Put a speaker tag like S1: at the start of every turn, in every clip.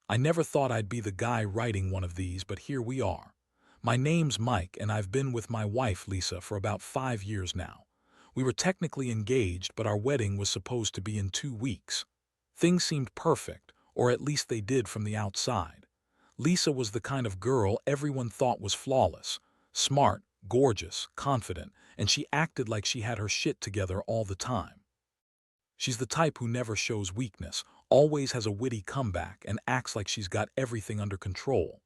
S1: I never thought I'd be the guy writing one of these, but here we are. My name's Mike, and I've been with my wife, Lisa, for about 5 years now. We were technically engaged, but our wedding was supposed to be in 2 weeks. Things seemed perfect, or at least they did from the outside. Lisa was the kind of girl everyone thought was flawless, smart, gorgeous, confident, and she acted like she had her shit together all the time. She's the type who never shows weakness, always has a witty comeback, and acts like she's got everything under control.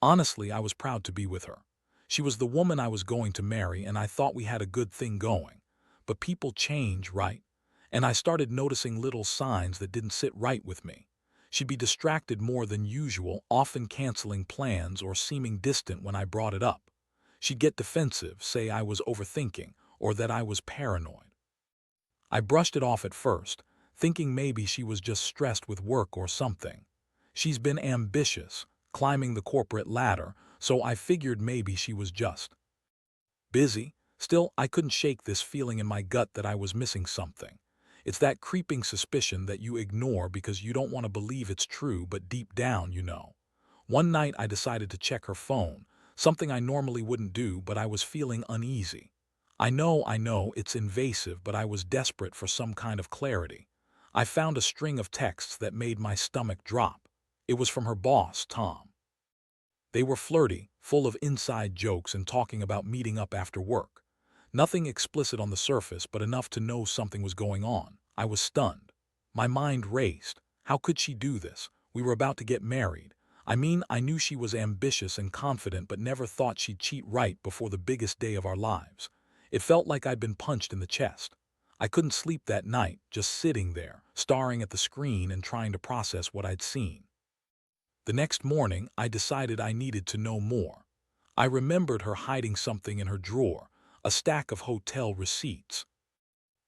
S1: Honestly, I was proud to be with her. She was the woman I was going to marry, and I thought we had a good thing going. But people change, right? And I started noticing little signs that didn't sit right with me. She'd be distracted more than usual, often canceling plans or seeming distant when I brought it up. She'd get defensive, say I was overthinking, or that I was paranoid. I brushed it off at first, thinking maybe she was just stressed with work or something. She's been ambitious, climbing the corporate ladder, so I figured maybe she was just busy. Still, I couldn't shake this feeling in my gut that I was missing something. It's that creeping suspicion that you ignore because you don't want to believe it's true, but deep down you know. One night I decided to check her phone, something I normally wouldn't do, but I was feeling uneasy. I know, it's invasive, but I was desperate for some kind of clarity. I found a string of texts that made my stomach drop. It was from her boss, Tom. They were flirty, full of inside jokes and talking about meeting up after work. Nothing explicit on the surface, but enough to know something was going on. I was stunned. My mind raced. How could she do this? We were about to get married. I knew she was ambitious and confident, but never thought she'd cheat right before the biggest day of our lives. It felt like I'd been punched in the chest. I couldn't sleep that night, just sitting there, staring at the screen and trying to process what I'd seen. The next morning, I decided I needed to know more. I remembered her hiding something in her drawer, a stack of hotel receipts.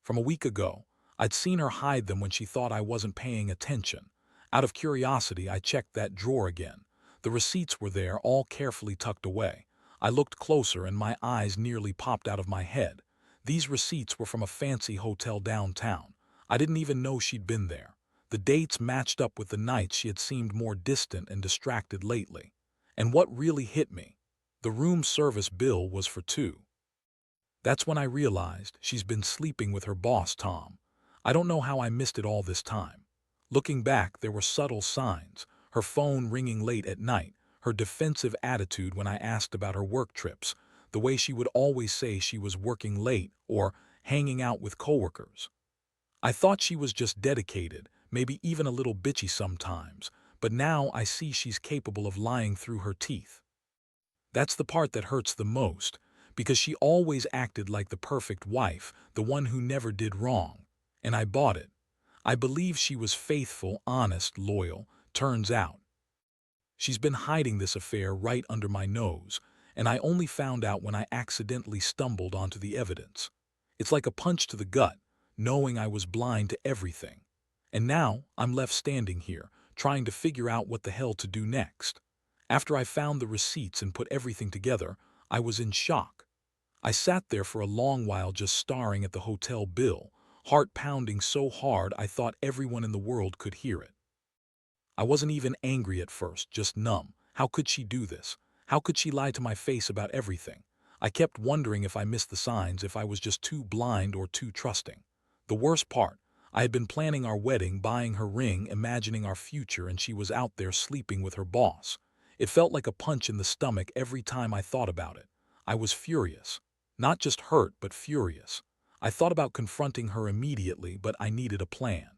S1: From a week ago, I'd seen her hide them when she thought I wasn't paying attention. Out of curiosity, I checked that drawer again. The receipts were there, all carefully tucked away. I looked closer and my eyes nearly popped out of my head. These receipts were from a fancy hotel downtown. I didn't even know she'd been there. The dates matched up with the nights she had seemed more distant and distracted lately. And what really hit me? The room service bill was for two. That's when I realized she's been sleeping with her boss, Tom. I don't know how I missed it all this time. Looking back, there were subtle signs: her phone ringing late at night, her defensive attitude when I asked about her work trips, the way she would always say she was working late or hanging out with coworkers. I thought she was just dedicated, maybe even a little bitchy sometimes, but now I see she's capable of lying through her teeth. That's the part that hurts the most, because she always acted like the perfect wife, the one who never did wrong. And I bought it. I believe she was faithful, honest, loyal. Turns out she's been hiding this affair right under my nose, and I only found out when I accidentally stumbled onto the evidence. It's like a punch to the gut, knowing I was blind to everything. And now I'm left standing here, trying to figure out what the hell to do next. After I found the receipts and put everything together, I was in shock. I sat there for a long while just staring at the hotel bill, heart pounding so hard I thought everyone in the world could hear it. I wasn't even angry at first, just numb. How could she do this? How could she lie to my face about everything? I kept wondering if I missed the signs, if I was just too blind or too trusting. The worst part, I had been planning our wedding, buying her ring, imagining our future, and she was out there sleeping with her boss. It felt like a punch in the stomach every time I thought about it. I was furious. Not just hurt, but furious. I thought about confronting her immediately, but I needed a plan.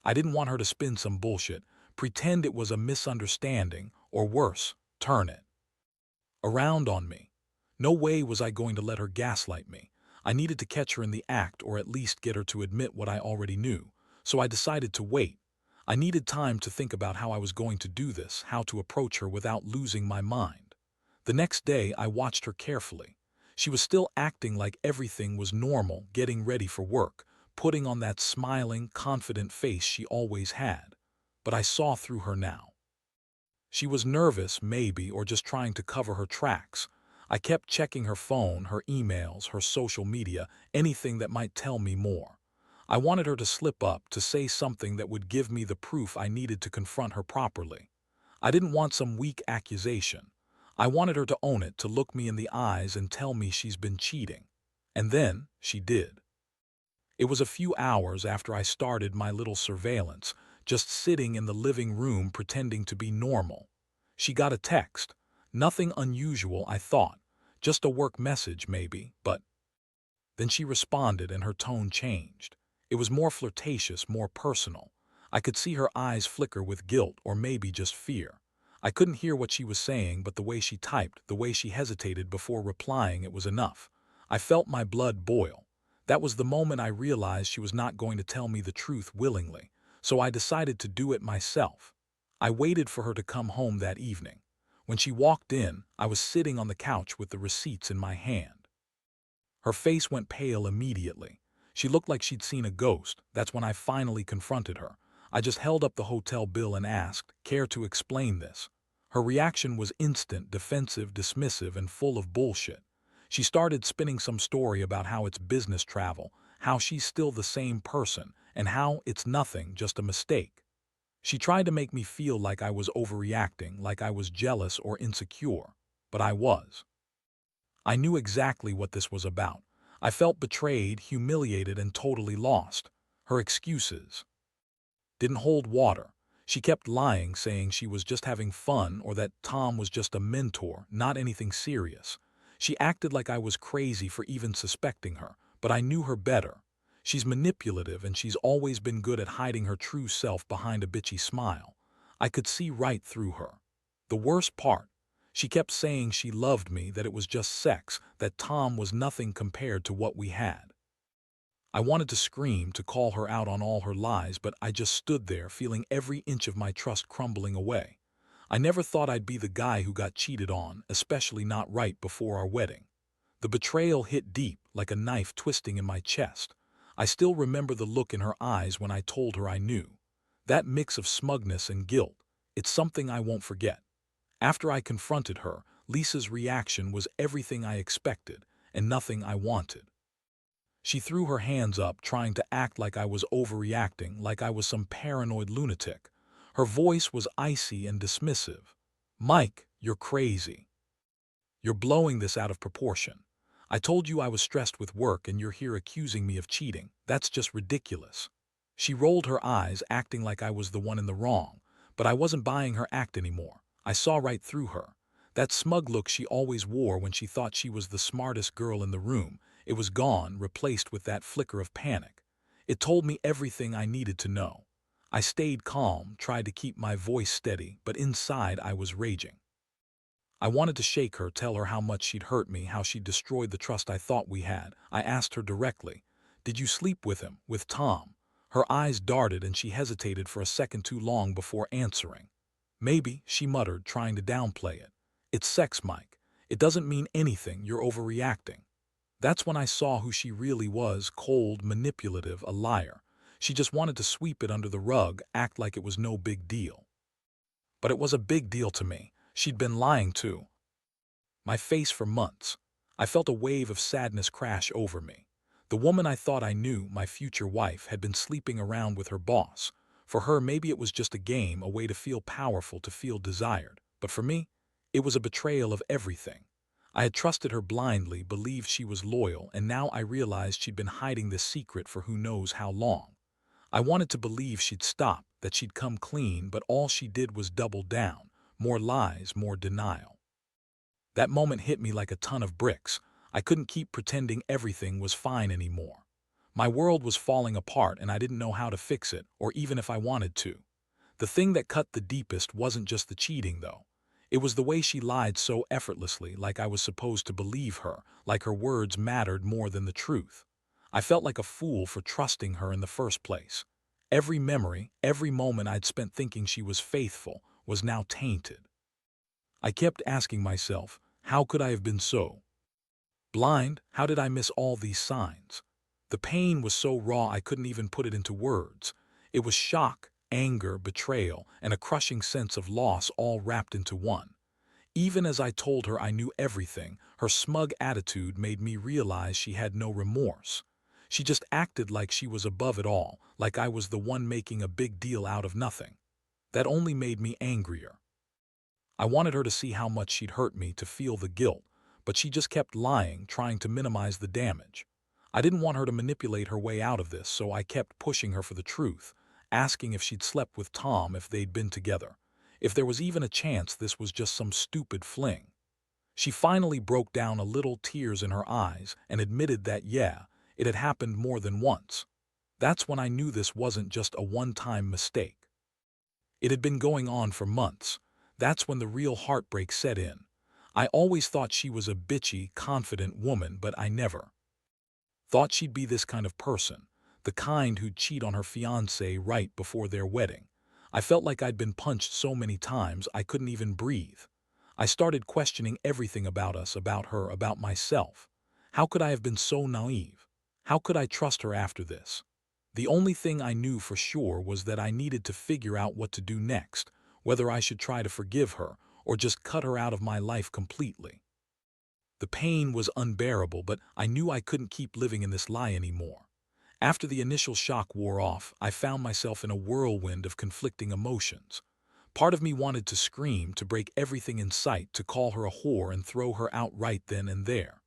S1: I didn't want her to spin some bullshit, pretend it was a misunderstanding, or worse, turn it around on me. No way was I going to let her gaslight me. I needed to catch her in the act, or at least get her to admit what I already knew. So I decided to wait. I needed time to think about how I was going to do this, how to approach her without losing my mind. The next day, I watched her carefully. She was still acting like everything was normal, getting ready for work, putting on that smiling, confident face she always had. But I saw through her now. She was nervous, maybe, or just trying to cover her tracks. I kept checking her phone, her emails, her social media, anything that might tell me more. I wanted her to slip up, to say something that would give me the proof I needed to confront her properly. I didn't want some weak accusation. I wanted her to own it, to look me in the eyes and tell me she's been cheating. And then she did. It was a few hours after I started my little surveillance, just sitting in the living room pretending to be normal. She got a text. Nothing unusual, I thought. Just a work message, maybe, but then she responded and her tone changed. It was more flirtatious, more personal. I could see her eyes flicker with guilt or maybe just fear. I couldn't hear what she was saying, but the way she typed, the way she hesitated before replying, it was enough. I felt my blood boil. That was the moment I realized she was not going to tell me the truth willingly, so I decided to do it myself. I waited for her to come home that evening. When she walked in, I was sitting on the couch with the receipts in my hand. Her face went pale immediately. She looked like she'd seen a ghost. That's when I finally confronted her. I just held up the hotel bill and asked, "Care to explain this?" Her reaction was instant, defensive, dismissive, and full of bullshit. She started spinning some story about how it's business travel, how she's still the same person, and how it's nothing, just a mistake. She tried to make me feel like I was overreacting, like I was jealous or insecure. But I was. I knew exactly what this was about. I felt betrayed, humiliated, and totally lost. Her excuses didn't hold water. She kept lying, saying she was just having fun or that Tom was just a mentor, not anything serious. She acted like I was crazy for even suspecting her, but I knew her better. She's manipulative and she's always been good at hiding her true self behind a bitchy smile. I could see right through her. The worst part, she kept saying she loved me, that it was just sex, that Tom was nothing compared to what we had. I wanted to scream, to call her out on all her lies, but I just stood there, feeling every inch of my trust crumbling away. I never thought I'd be the guy who got cheated on, especially not right before our wedding. The betrayal hit deep, like a knife twisting in my chest. I still remember the look in her eyes when I told her I knew. That mix of smugness and guilt, it's something I won't forget. After I confronted her, Lisa's reaction was everything I expected and nothing I wanted. She threw her hands up, trying to act like I was overreacting, like I was some paranoid lunatic. Her voice was icy and dismissive. "Mike, you're crazy. You're blowing this out of proportion. I told you I was stressed with work and you're here accusing me of cheating. That's just ridiculous." She rolled her eyes, acting like I was the one in the wrong, but I wasn't buying her act anymore. I saw right through her. That smug look she always wore when she thought she was the smartest girl in the room, it was gone, replaced with that flicker of panic. It told me everything I needed to know. I stayed calm, tried to keep my voice steady, but inside I was raging. I wanted to shake her, tell her how much she'd hurt me, how she'd destroyed the trust I thought we had. I asked her directly, "Did you sleep with him, with Tom?" Her eyes darted and she hesitated for a second too long before answering. "Maybe," she muttered, trying to downplay it. "It's sex, Mike. It doesn't mean anything, you're overreacting." That's when I saw who she really was: cold, manipulative, a liar. She just wanted to sweep it under the rug, act like it was no big deal. But it was a big deal to me. She'd been lying too. My face for months. I felt a wave of sadness crash over me. The woman I thought I knew, my future wife, had been sleeping around with her boss. For her, maybe it was just a game, a way to feel powerful, to feel desired. But for me, it was a betrayal of everything. I had trusted her blindly, believed she was loyal, and now I realized she'd been hiding this secret for who knows how long. I wanted to believe she'd stop, that she'd come clean, but all she did was double down. More lies, more denial. That moment hit me like a ton of bricks. I couldn't keep pretending everything was fine anymore. My world was falling apart and I didn't know how to fix it, or even if I wanted to. The thing that cut the deepest wasn't just the cheating, though. It was the way she lied so effortlessly, like I was supposed to believe her, like her words mattered more than the truth. I felt like a fool for trusting her in the first place. Every memory, every moment I'd spent thinking she was faithful, was now tainted. I kept asking myself, how could I have been so blind? How did I miss all these signs? The pain was so raw I couldn't even put it into words. It was shock, anger, betrayal, and a crushing sense of loss, all wrapped into one. Even as I told her I knew everything, her smug attitude made me realize she had no remorse. She just acted like she was above it all, like I was the one making a big deal out of nothing. That only made me angrier. I wanted her to see how much she'd hurt me, to feel the guilt, but she just kept lying, trying to minimize the damage. I didn't want her to manipulate her way out of this, so I kept pushing her for the truth, asking if she'd slept with Tom, if they'd been together, if there was even a chance this was just some stupid fling. She finally broke down, a little, tears in her eyes, and admitted that, yeah, it had happened more than once. That's when I knew this wasn't just a one-time mistake. It had been going on for months. That's when the real heartbreak set in. I always thought she was a bitchy, confident woman, but I never thought she'd be this kind of person, the kind who'd cheat on her fiancé right before their wedding. I felt like I'd been punched so many times I couldn't even breathe. I started questioning everything about us, about her, about myself. How could I have been so naive? How could I trust her after this? The only thing I knew for sure was that I needed to figure out what to do next, whether I should try to forgive her or just cut her out of my life completely. The pain was unbearable, but I knew I couldn't keep living in this lie anymore. After the initial shock wore off, I found myself in a whirlwind of conflicting emotions. Part of me wanted to scream, to break everything in sight, to call her a whore and throw her out right then and there.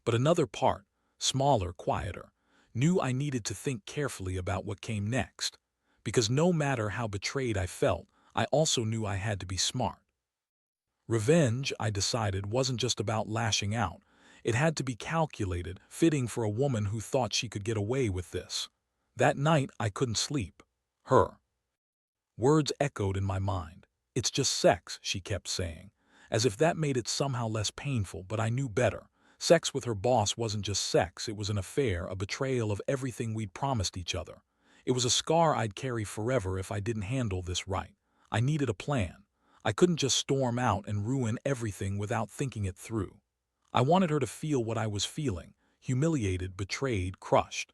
S1: But another part, smaller, quieter, knew I needed to think carefully about what came next. Because no matter how betrayed I felt, I also knew I had to be smart. Revenge, I decided, wasn't just about lashing out. It had to be calculated, fitting for a woman who thought she could get away with this. That night, I couldn't sleep. Her words echoed in my mind. "It's just sex," she kept saying, as if that made it somehow less painful, but I knew better. Sex with her boss wasn't just sex, it was an affair, a betrayal of everything we'd promised each other. It was a scar I'd carry forever if I didn't handle this right. I needed a plan. I couldn't just storm out and ruin everything without thinking it through. I wanted her to feel what I was feeling, humiliated, betrayed, crushed.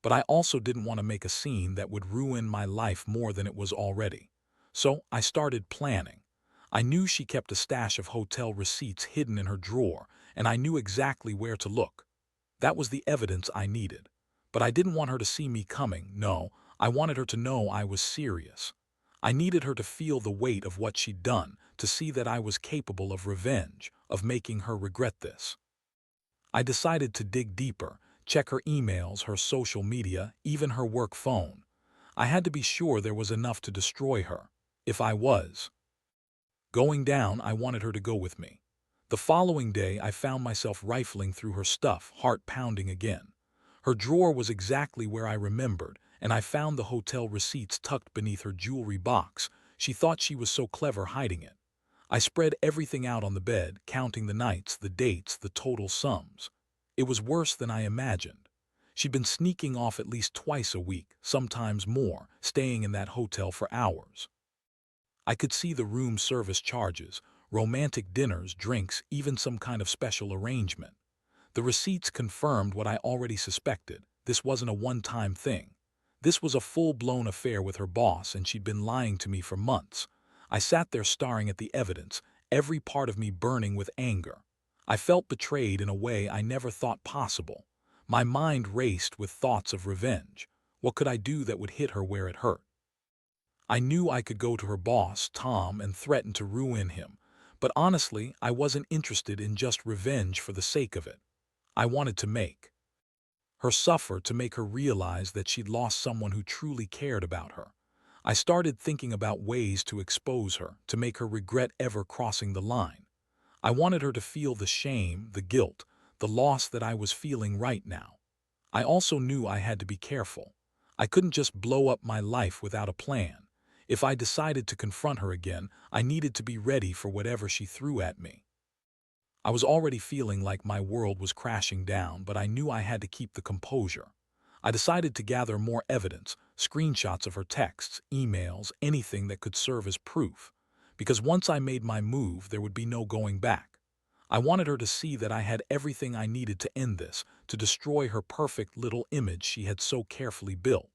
S1: But I also didn't want to make a scene that would ruin my life more than it was already. So I started planning. I knew she kept a stash of hotel receipts hidden in her drawer, and I knew exactly where to look. That was the evidence I needed. But I didn't want her to see me coming. No, I wanted her to know I was serious. I needed her to feel the weight of what she'd done, to see that I was capable of revenge, of making her regret this. I decided to dig deeper, check her emails, her social media, even her work phone. I had to be sure there was enough to destroy her. If I was going down, I wanted her to go with me. The following day, I found myself rifling through her stuff, heart pounding again. Her drawer was exactly where I remembered, and I found the hotel receipts tucked beneath her jewelry box. She thought she was so clever hiding it. I spread everything out on the bed, counting the nights, the dates, the total sums. It was worse than I imagined. She'd been sneaking off at least twice a week, sometimes more, staying in that hotel for hours. I could see the room service charges, romantic dinners, drinks, even some kind of special arrangement. The receipts confirmed what I already suspected. This wasn't a one-time thing. This was a full-blown affair with her boss, and she'd been lying to me for months. I sat there staring at the evidence, every part of me burning with anger. I felt betrayed in a way I never thought possible. My mind raced with thoughts of revenge. What could I do that would hit her where it hurt? I knew I could go to her boss, Tom, and threaten to ruin him. But honestly, I wasn't interested in just revenge for the sake of it. I wanted to make her suffer, to make her realize that she'd lost someone who truly cared about her. I started thinking about ways to expose her, to make her regret ever crossing the line. I wanted her to feel the shame, the guilt, the loss that I was feeling right now. I also knew I had to be careful. I couldn't just blow up my life without a plan. If I decided to confront her again, I needed to be ready for whatever she threw at me. I was already feeling like my world was crashing down, but I knew I had to keep the composure. I decided to gather more evidence, screenshots of her texts, emails, anything that could serve as proof. Because once I made my move, there would be no going back. I wanted her to see that I had everything I needed to end this, to destroy her perfect little image she had so carefully built.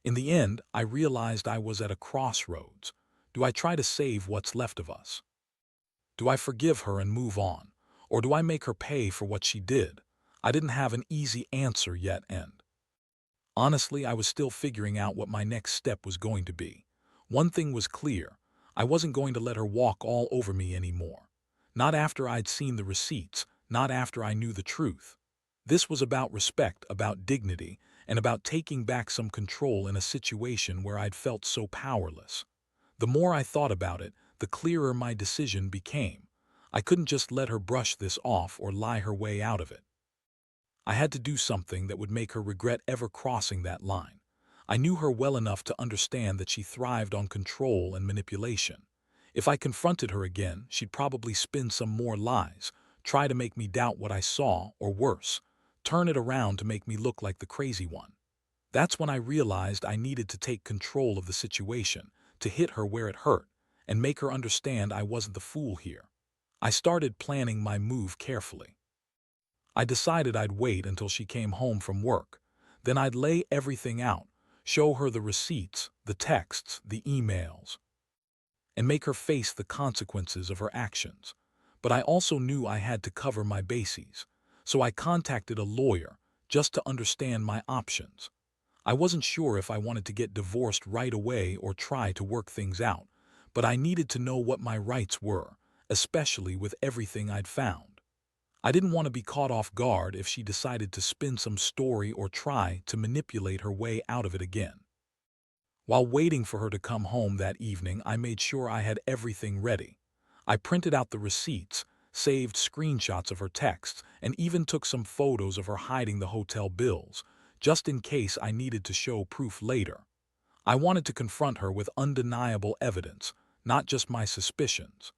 S1: In the end, I realized I was at a crossroads. Do I try to save what's left of us? Do I forgive her and move on? Or do I make her pay for what she did? I didn't have an easy answer yet, and honestly, I was still figuring out what my next step was going to be. One thing was clear. I wasn't going to let her walk all over me anymore. Not after I'd seen the receipts, not after I knew the truth. This was about respect, about dignity, and about taking back some control in a situation where I'd felt so powerless. The more I thought about it, the clearer my decision became. I couldn't just let her brush this off or lie her way out of it. I had to do something that would make her regret ever crossing that line. I knew her well enough to understand that she thrived on control and manipulation. If I confronted her again, she'd probably spin some more lies, try to make me doubt what I saw, or worse, turn it around to make me look like the crazy one. That's when I realized I needed to take control of the situation, to hit her where it hurt, and make her understand I wasn't the fool here. I started planning my move carefully. I decided I'd wait until she came home from work. Then I'd lay everything out, show her the receipts, the texts, the emails, and make her face the consequences of her actions. But I also knew I had to cover my bases, so I contacted a lawyer just to understand my options. I wasn't sure if I wanted to get divorced right away or try to work things out, but I needed to know what my rights were, especially with everything I'd found. I didn't want to be caught off guard if she decided to spin some story or try to manipulate her way out of it again. While waiting for her to come home that evening, I made sure I had everything ready. I printed out the receipts, saved screenshots of her texts, and even took some photos of her hiding the hotel bills, just in case I needed to show proof later. I wanted to confront her with undeniable evidence, not just my suspicions.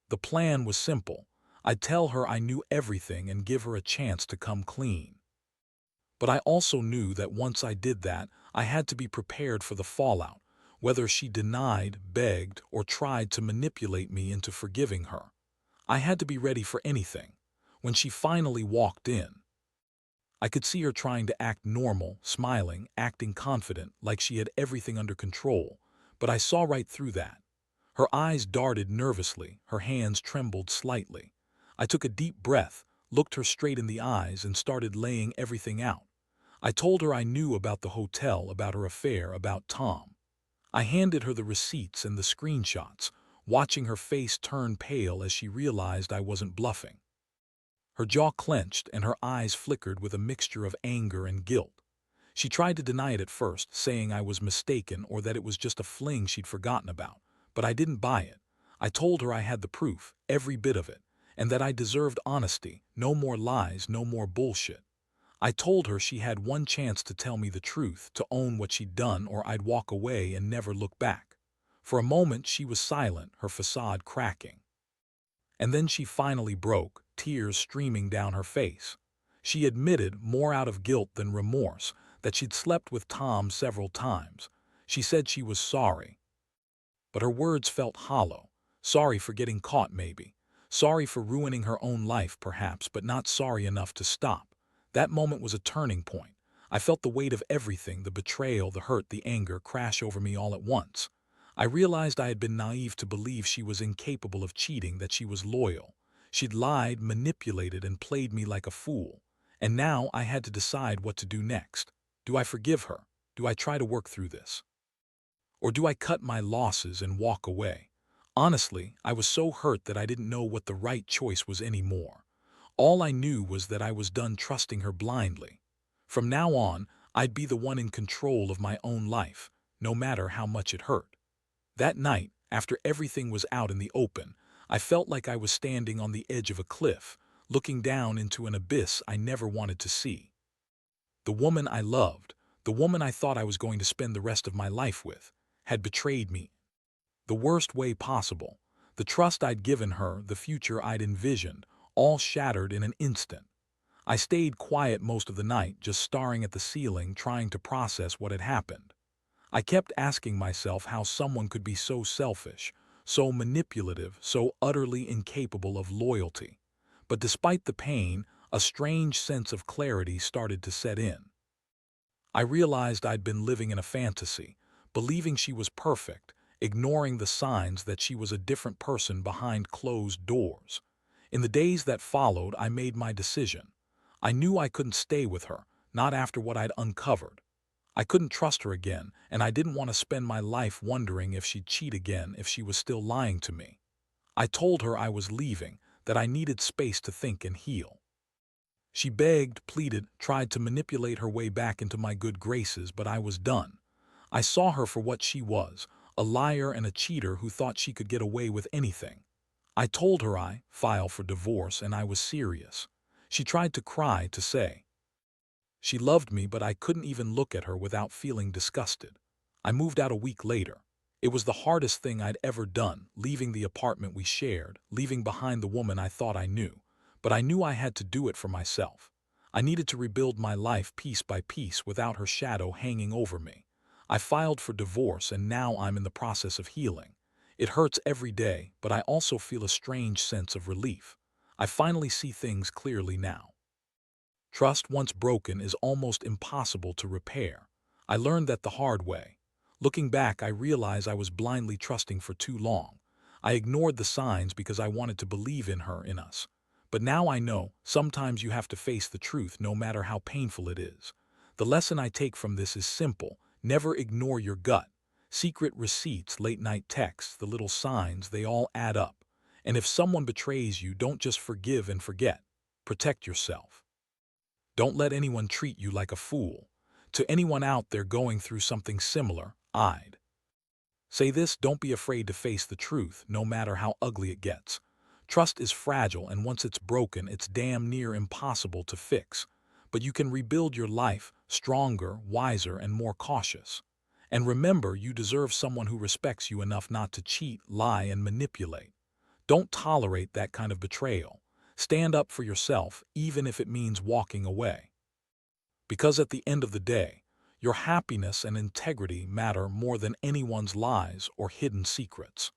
S1: The plan was simple. I'd tell her I knew everything and give her a chance to come clean. But I also knew that once I did that, I had to be prepared for the fallout, whether she denied, begged, or tried to manipulate me into forgiving her. I had to be ready for anything. When she finally walked in, I could see her trying to act normal, smiling, acting confident, like she had everything under control, but I saw right through that. Her eyes darted nervously, her hands trembled slightly. I took a deep breath, looked her straight in the eyes, and started laying everything out. I told her I knew about the hotel, about her affair, about Tom. I handed her the receipts and the screenshots, watching her face turn pale as she realized I wasn't bluffing. Her jaw clenched and her eyes flickered with a mixture of anger and guilt. She tried to deny it at first, saying I was mistaken or that it was just a fling she'd forgotten about, but I didn't buy it. I told her I had the proof, every bit of it, and that I deserved honesty, no more lies, no more bullshit. I told her she had one chance to tell me the truth, to own what she'd done, or I'd walk away and never look back. For a moment she was silent, her facade cracking. And then she finally broke, tears streaming down her face. She admitted, more out of guilt than remorse, that she'd slept with Tom several times. She said she was sorry. But her words felt hollow. Sorry for getting caught, maybe. Sorry for ruining her own life, perhaps, but not sorry enough to stop. That moment was a turning point. I felt the weight of everything, the betrayal, the hurt, the anger, crash over me all at once. I realized I had been naive to believe she was incapable of cheating, that she was loyal. She'd lied, manipulated, and played me like a fool. And now I had to decide what to do next. Do I forgive her? Do I try to work through this? Or do I cut my losses and walk away? Honestly, I was so hurt that I didn't know what the right choice was anymore. All I knew was that I was done trusting her blindly. From now on, I'd be the one in control of my own life, no matter how much it hurt. That night, after everything was out in the open, I felt like I was standing on the edge of a cliff, looking down into an abyss I never wanted to see. The woman I loved, the woman I thought I was going to spend the rest of my life with, had betrayed me. The worst way possible. The trust I'd given her, the future I'd envisioned, all shattered in an instant. I stayed quiet most of the night, just staring at the ceiling, trying to process what had happened. I kept asking myself how someone could be so selfish, so manipulative, so utterly incapable of loyalty. But despite the pain, a strange sense of clarity started to set in. I realized I'd been living in a fantasy, believing she was perfect, ignoring the signs that she was a different person behind closed doors. In the days that followed, I made my decision. I knew I couldn't stay with her, not after what I'd uncovered. I couldn't trust her again, and I didn't want to spend my life wondering if she'd cheat again if she was still lying to me. I told her I was leaving, that I needed space to think and heal. She begged, pleaded, tried to manipulate her way back into my good graces, but I was done. I saw her for what she was, a liar and a cheater who thought she could get away with anything. I told her I filed for divorce and I was serious. She tried to cry, to say she loved me, but I couldn't even look at her without feeling disgusted. I moved out a week later. It was the hardest thing I'd ever done, leaving the apartment we shared, leaving behind the woman I thought I knew. But I knew I had to do it for myself. I needed to rebuild my life piece by piece without her shadow hanging over me. I filed for divorce and now I'm in the process of healing. It hurts every day, but I also feel a strange sense of relief. I finally see things clearly now. Trust, once broken, is almost impossible to repair. I learned that the hard way. Looking back, I realize I was blindly trusting for too long. I ignored the signs because I wanted to believe in her, in us. But now I know, sometimes you have to face the truth no matter how painful it is. The lesson I take from this is simple. Never ignore your gut. Secret receipts, late-night texts, the little signs, they all add up. And if someone betrays you, don't just forgive and forget. Protect yourself. Don't let anyone treat you like a fool. To anyone out there going through something similar, I'd say this: don't be afraid to face the truth, no matter how ugly it gets. Trust is fragile, and once it's broken, it's damn near impossible to fix. But you can rebuild your life, stronger, wiser, and more cautious. And remember, you deserve someone who respects you enough not to cheat, lie, and manipulate. Don't tolerate that kind of betrayal. Stand up for yourself, even if it means walking away. Because at the end of the day, your happiness and integrity matter more than anyone's lies or hidden secrets.